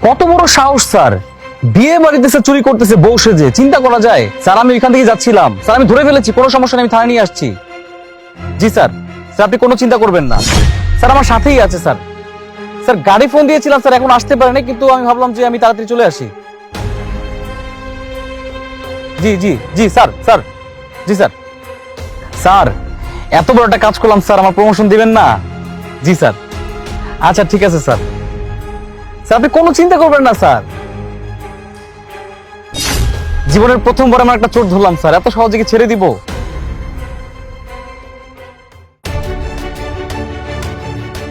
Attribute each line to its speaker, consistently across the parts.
Speaker 1: কত বড় সাহস স্যার, বিয়ে বাড়িতে স্যার চুরি করতেছে বউ সেজে, চিন্তা করা যায়? স্যার আমি এখান থেকে যাচ্ছিলাম, স্যার আমি ধরে ফেলেছি, কোনো সমস্যা নেই, আমি থানায় নিয়ে আসছি। জি স্যার, স্যার আপনি কোনো চিন্তা করবেন না, স্যার আমার সাথেই আছে স্যার। স্যার গাড়ি ফোন দিয়েছিলাম স্যার, এখন আসতে পারেনি, কিন্তু আমি ভাবলাম যে আমি তাড়াতাড়ি চলে আসি। জি জি জি স্যার, স্যার জি স্যার। স্যার এত বড় একটা কাজ করলাম স্যার, আমার প্রমোশন দিবেন না? জি স্যার, আচ্ছা ঠিক আছে স্যার। স্যার আপনি কোনো চিন্তা করবেন না স্যার, জীবনের প্রথমবার আমার একটা চোর ধরলাম স্যার, এত সহজে কি ছেড়ে দিব?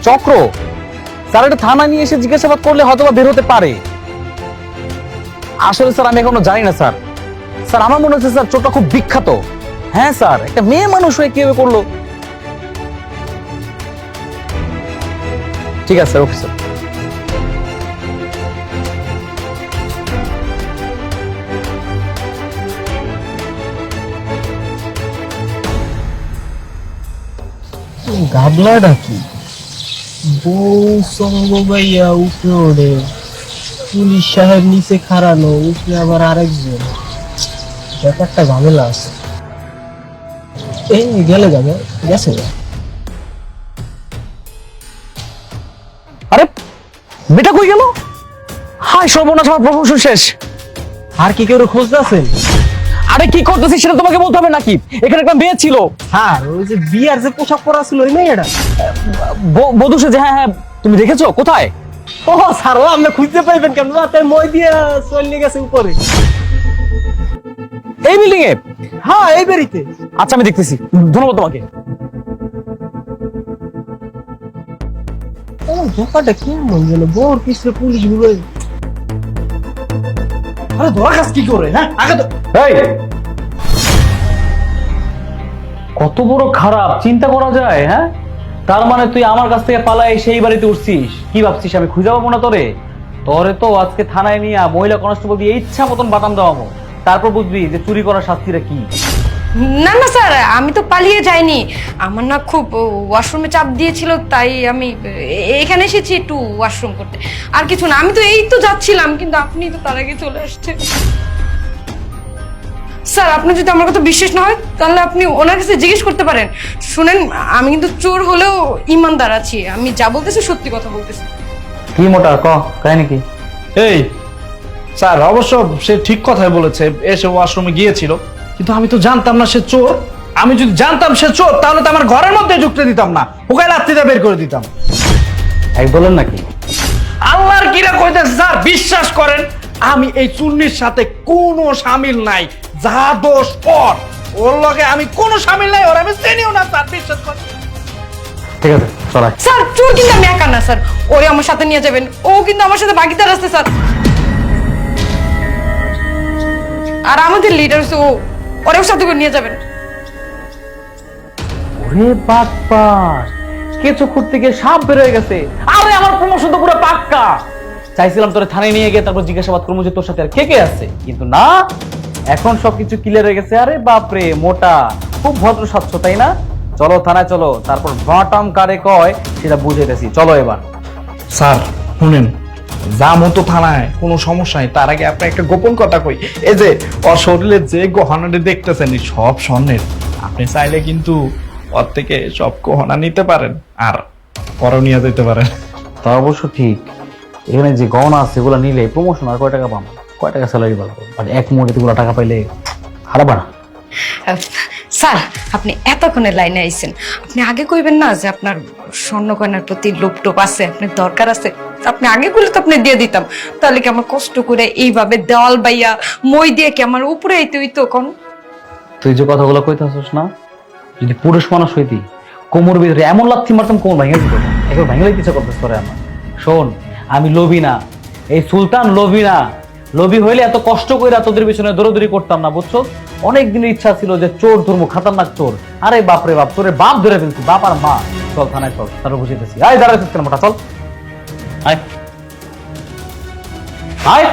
Speaker 1: চক্র স্যার, এটা থানা নিয়ে এসে জিজ্ঞাসাবাদ করলে হয়তো বা বের হতে পারে। আসলে স্যার আমি এখনো জানি না স্যার। স্যার আমার মনে হচ্ছে স্যার চোরটা খুব বিখ্যাত। হ্যাঁ স্যার, একটা মেয়ে মানুষ হয়ে কিভাবে করলো? ঠিক আছে স্যার, ওকে স্যার।
Speaker 2: গাবলাটা কি বউ সঙ্গ গাইয়া উপরে ওঠে, পুলিশ সাহেব নিচে খাড়ানো, উপরে আবার আরেকজন, ব্যাপারটা ঝামেলা আছে। এই গেলে যাবে, গেছে
Speaker 1: আরে বেটা কই গেল? হাই সর্বনাশ, আমার প্রমোশন শেষ।
Speaker 2: আর কি কেউ খোঁজ আছেন?
Speaker 1: আরে কি করতেছিস সেটা তোমাকে বলতে হবে নাকি? এখানে একটা মেয়ে ছিল,
Speaker 2: হ্যাঁ ওই যে বিয়ার যে পোশাক পরা ছিল ওই মেয়েটা।
Speaker 1: বধূ সেজে। হ্যাঁ হ্যাঁ, তুমি দেখেছো? কোথায়?
Speaker 2: ও স্যার, ও আপনি খুঁজতে পাইবেন কেন? রাতে মই দিয়ে চলে গেছে উপরে।
Speaker 1: এই বিল্ডিং এ?
Speaker 2: হ্যাঁ এই বাড়িতে।
Speaker 1: আচ্ছা আমি দেখতেছি, ধন্যবাদ তোমাকে।
Speaker 2: ব্যাপারটা কেমন যেন, বউর পিছনে পুলিশ গুলো। আরে ধরা কাজ কি করে? হ্যাঁ আগে তো
Speaker 1: এই কত বড় খারাপ, চিন্তা করা যায়? হ্যাঁ, তার মানে তুই আমার কাছ থেকে পালায় সেই বাড়িতে উঠছিস? কি ভাবছিস আমি খুঁজে পাবো না তোরে? তোরে তো আজকে থানায় নিয়ে মহিলা কনস্টেবল দিয়ে ইচ্ছা মতন বাটাম দেওয়াবো, তারপর বুঝবি যে চুরি করার শাস্তিটা কি।
Speaker 3: না না স্যার, আমি তো পালিয়ে যাইনি। আমার না খুব ওয়াশরুমে চাপ দিয়েছিল, তাই আমি এখানে এসেছি একটু ওয়াশরুম করতে, আর কিছু না। আমি তো এই তো যাচ্ছিলাম, কিন্তু আপনি তো তার আগে চলে আসছেন। স্যার আপনার যদি আমার কথা বিশ্বাস না হয় তাহলে আপনি ওনার কাছে জিজ্ঞেস করতে পারেন। শুনেন, আমি কিন্তু চোর হলেও ইমানদার আছি, আমি যা বলতেছি সত্যি কথা বলতেছি।
Speaker 1: কি মোটা কাহিনী নাকি?
Speaker 4: এই স্যার, অবশ্য সে ঠিক কথাই বলেছে, এসে ওয়াশরুমে গিয়েছিল, কিন্তু আমি তো জানতাম না সে চোর। আমি যদি জানতাম সে চোর তাহলে তো আমার ঘরের মধ্যে ঢুকতে দিতাম না, ওকে রাত্রিতে বের করে দিতাম।
Speaker 1: এক বলেন নাকি?
Speaker 4: আল্লাহর কিরা কইতেছে স্যার, বিশ্বাস করেন আমি এই চুন্নির সাথে কোনো শামিল নাই। যা দোষ ওর, ওর লগে আমি কোনো শামিল নাই, ওর আমি চিনিও না স্যার, বিশ্বাস করেন।
Speaker 1: ঠিক আছে চলাই।
Speaker 3: স্যার চোর কিন্তু আমি একা না স্যার, ওরে আমার সাথে নিয়ে যাবেন, ও কিন্তু আমার সাথে বাগিদার আছে স্যার। আর আমাদের লিডার ও, ওরেও সাথে করে নিয়ে যাবেন।
Speaker 1: ওরে বাপ্পার, কেঁচো খুঁড়তে গিয়ে সাপ বের হয়ে গেছে। আরে আমার প্রমোশন তো পুরো পাক্কা। চাইছিলাম তোরে থানায় নিয়ে গিয়ে তারপর জিজ্ঞাসাবাদ করবো যে তোর সাথে আর কে কে আছে, কিন্তু না, এখন সবকিছু ক্লিয়ার হয়ে গেছে। আরে বাপরে মোটা, খুব ভদ্র স্বচ্ছ তাই না? চলো থানায় চলো, তারপর বাটাম কারে কয় সেটা বুঝাইতেছি। চলো এবার।
Speaker 4: স্যার শুনেন, যা মতো থানায় কোনো সমস্যা নেই, তার আগে আপনি একটা গোপন কথা কই। এই যে ওর শরীরে যে গহনাটি দেখতেছেন সব স্বর্ণের, আপনি চাইলে কিন্তু ওর থেকে সব গহনা নিতে পারেন আর পরও নিয়ে যেতে পারেন।
Speaker 1: তা অবশ্য ঠিক, এখানে যে গহনা আছে সেগুলো নিলে প্রমোশন আর কয় টাকা পাবো, কয় টাকা স্যালারি পাবো, বাট এক মুহূর্তে এগুলো টাকা পাইলে হারাবা না।
Speaker 3: স্যার আপনি এতক্ষণে লাইনে আইছেন, আপনি আগে কইবেন না যে আপনার স্বর্ণ গয়নার প্রতি লোভ টোপ আছে, আপনার দরকার আছে? আপনি আগে করলে তো আপনি দিয়ে দিতাম, তাহলে কি আমার কষ্ট করে এইভাবে দেওয়াল বাইয়া মই দিয়ে কি আমার উপরে আইতে হইতো? কোন
Speaker 1: তুই যে কথাগুলো কইতাছিস না, যদি পুরুষ মানুষ হইতি কোমর ভিতরে এমন লাথি মারতাম কোমর ভেঙে দিত, একবার ভেঙে দিতে করতেছ করে আমার। শোন, আমি লোভী না, এই সুলতান লোভী না। লোভী হইলে এত কষ্ট কইরা তোদের পিছনে দৌড়াদৌড়ি করতাম না, বুঝছো? অনেক দিনের ইচ্ছা ছিল যে চোর ধরবো, খাতারনাক চোর। আরে বাপরে বাপ, তোরের বাপ ধরে ফেলছি, বাপ আর মা। চল থানায় চল, তারপর বুঝিতেছি। আয় দাঁড়াইছিস কেন মোটা, চল আয় আয়।